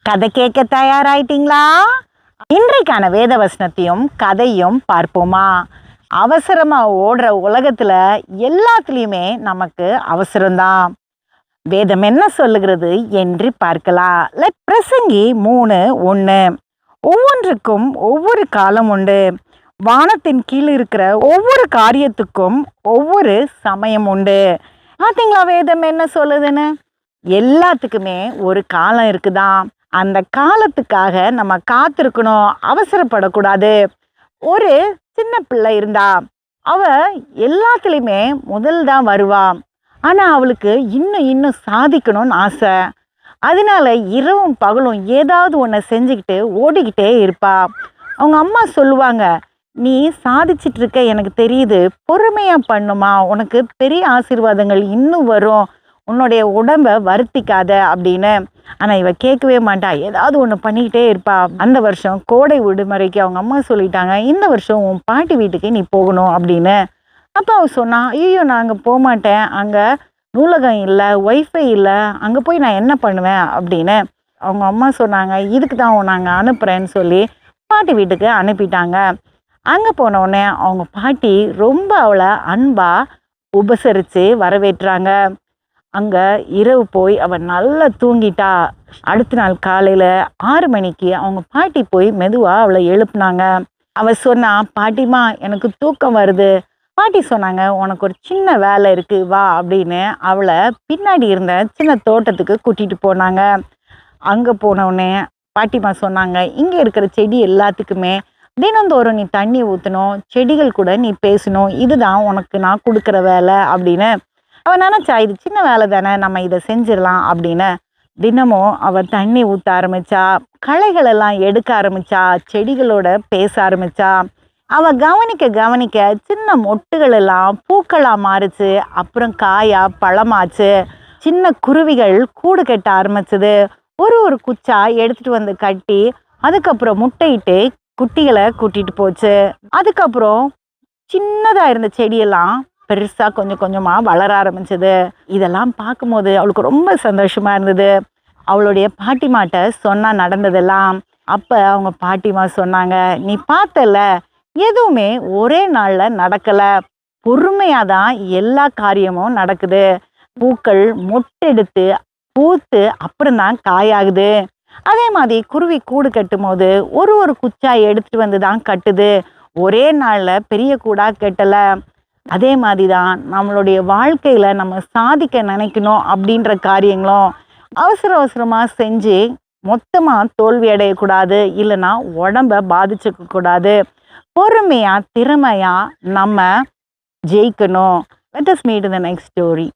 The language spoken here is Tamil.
கதை கேட்க தயாராயிட்டீங்களா? இன்றைக்கான வேத வசனத்தையும் கதையும் பார்ப்போமா? அவசரமா ஓடுற உலகத்துல எல்லாத்துலயுமே நமக்கு அவசரம்தான். வேதம் என்ன சொல்லுகிறது என்று பார்க்கலாம். பிரசங்கி 3:1. ஒவ்வொன்றுக்கும் ஒவ்வொரு காலம் உண்டு. வானத்தின் கீழ் இருக்கிற ஒவ்வொரு காரியத்துக்கும் ஒவ்வொரு சமயம் உண்டு. பாத்தீங்களா வேதம் என்ன சொல்லுதுன்னு? எல்லாத்துக்குமே ஒரு காலம் இருக்குதான். அந்த காலத்துக்காக நம்ம காத்திருக்கணும், அவசரப்படக்கூடாது. ஒரு சின்ன பிள்ளை இருந்தா, அவ எல்லாத்துலேயுமே முதல் தான் வருவா. ஆனா அவளுக்கு இன்னும் இன்னும் சாதிக்கணும்னு ஆசை. அதனால இரவும் பகலும் ஏதாவது ஒன்று செஞ்சுக்கிட்டு ஓடிக்கிட்டே இருப்பா. அவங்க அம்மா சொல்லுவாங்க, நீ சாதிச்சிட்டு இருக்க எனக்கு தெரியுது, பொறுமையா பண்ணுமா, உனக்கு பெரிய ஆசீர்வாதங்கள் இன்னும் வரும், உன்னுடைய உடம்ப வருத்திக்காத அப்படின்னு. ஆனால் இவ கேட்கவே மாட்டா, ஏதாவது ஒன்று பண்ணிக்கிட்டே இருப்பா. அந்த வருஷம் கோடை விடுமுறைக்கு அவங்க அம்மா சொல்லிட்டாங்க, இந்த வருஷம் உன் பாட்டி வீட்டுக்கு நீ போகணும் அப்படின்னு. அப்போ அவ சொன்னா, ஐயோ நான் அங்கே போக மாட்டேன், அங்கே நூலகம் இல்லை, ஒய்ஃபை இல்லை, அங்கே போய் நான் என்ன பண்ணுவேன் அப்படின்னு. அவங்க அம்மா சொன்னாங்க, இதுக்கு தான் நாங்கள் அனுப்புகிறேன்னு சொல்லி பாட்டி வீட்டுக்கு அனுப்பிட்டாங்க. அங்கே போனவுடனே அவங்க பாட்டி ரொம்ப அவளை அன்பாக உபசரித்து வரவேற்றாங்க. அங்கே இரவு போய் அவள் நல்லா தூங்கிட்டா. அடுத்த நாள் காலையில் 6 மணிக்கு அவங்க பாட்டி போய் மெதுவாக அவளை எழுப்புனாங்க. அவள் சொன்னா, பாட்டிமா எனக்கு தூக்கம் வருது. பாட்டி சொன்னாங்க, உனக்கு ஒரு சின்ன வேலை இருக்கு வா அப்படின்னு அவளை பின்னாடி இருந்த சின்ன தோட்டத்துக்கு கூட்டிகிட்டு போனாங்க. அங்கே போனவுடனே பாட்டிமா சொன்னாங்க, இங்கே இருக்கிற செடி எல்லாத்துக்குமே தினந்தோறும் நீ தண்ணி ஊற்றணும், செடிகள் கூட நீ பேசணும், இதுதான் உனக்கு நான் கொடுக்குற வேலை அப்படின்னு. அவன் நினச்சா, இது சின்ன வேலை தானே, நம்ம இதை செஞ்சிடலாம் அப்படின்னு. தினமும் அவள் தண்ணி ஊற்ற ஆரம்பித்தா, களைகள் எல்லாம் எடுக்க ஆரம்பித்தா, செடிகளோட பேச ஆரம்பித்தா. அவள் கவனிக்க கவனிக்க சின்ன மொட்டுகள் எல்லாம் பூக்களாக மாறுச்சு, அப்புறம் காயா பழமாச்சு. சின்ன குருவிகள் கூடு கட்ட ஆரம்பிச்சது. ஒரு குச்சா எடுத்துகிட்டு வந்து கட்டி அதுக்கப்புறம் முட்டையிட்டு குட்டிகளை கூட்டிகிட்டு போச்சு. அதுக்கப்புறம் சின்னதாக இருந்த செடியெல்லாம் பெருசாக கொஞ்சம் கொஞ்சமாக வளர ஆரம்பிச்சது. இதெல்லாம் பார்க்கும்போது அவளுக்கு ரொம்ப சந்தோஷமாக இருந்தது. அவளுடைய பாட்டிமாட்ட சொன்னா நடந்ததெல்லாம். அப்போ அவங்க பாட்டிமா சொன்னாங்க, நீ பார்த்தல, எதுவுமே ஒரே நாளில் நடக்கலை, பொறுமையாக தான் எல்லா காரியமும் நடக்குது. பூக்கள் மொட்டெடுத்து பூத்து அப்புறம் தான் காயாகுது. அதே மாதிரி குருவி கூடு கட்டும் போது ஒரு குச்சா எடுத்துகிட்டு வந்து தான் கட்டுது, ஒரே நாளில் பெரிய கூடாக கட்டலை. அதே மாதிரி தான் நம்மளுடைய வாழ்க்கையில் நம்ம சாதிக்க நினைக்கணும் அப்படின்ற காரியங்களும் அவசரமாக செஞ்சு மொத்தமாக தோல்வி அடையக்கூடாது, இல்லைன்னா உடம்ப பாதிச்சுக்க கூடாது. பொறுமையாக திறமையாக நம்ம ஜெயிக்கணும். Let us meet in the next story.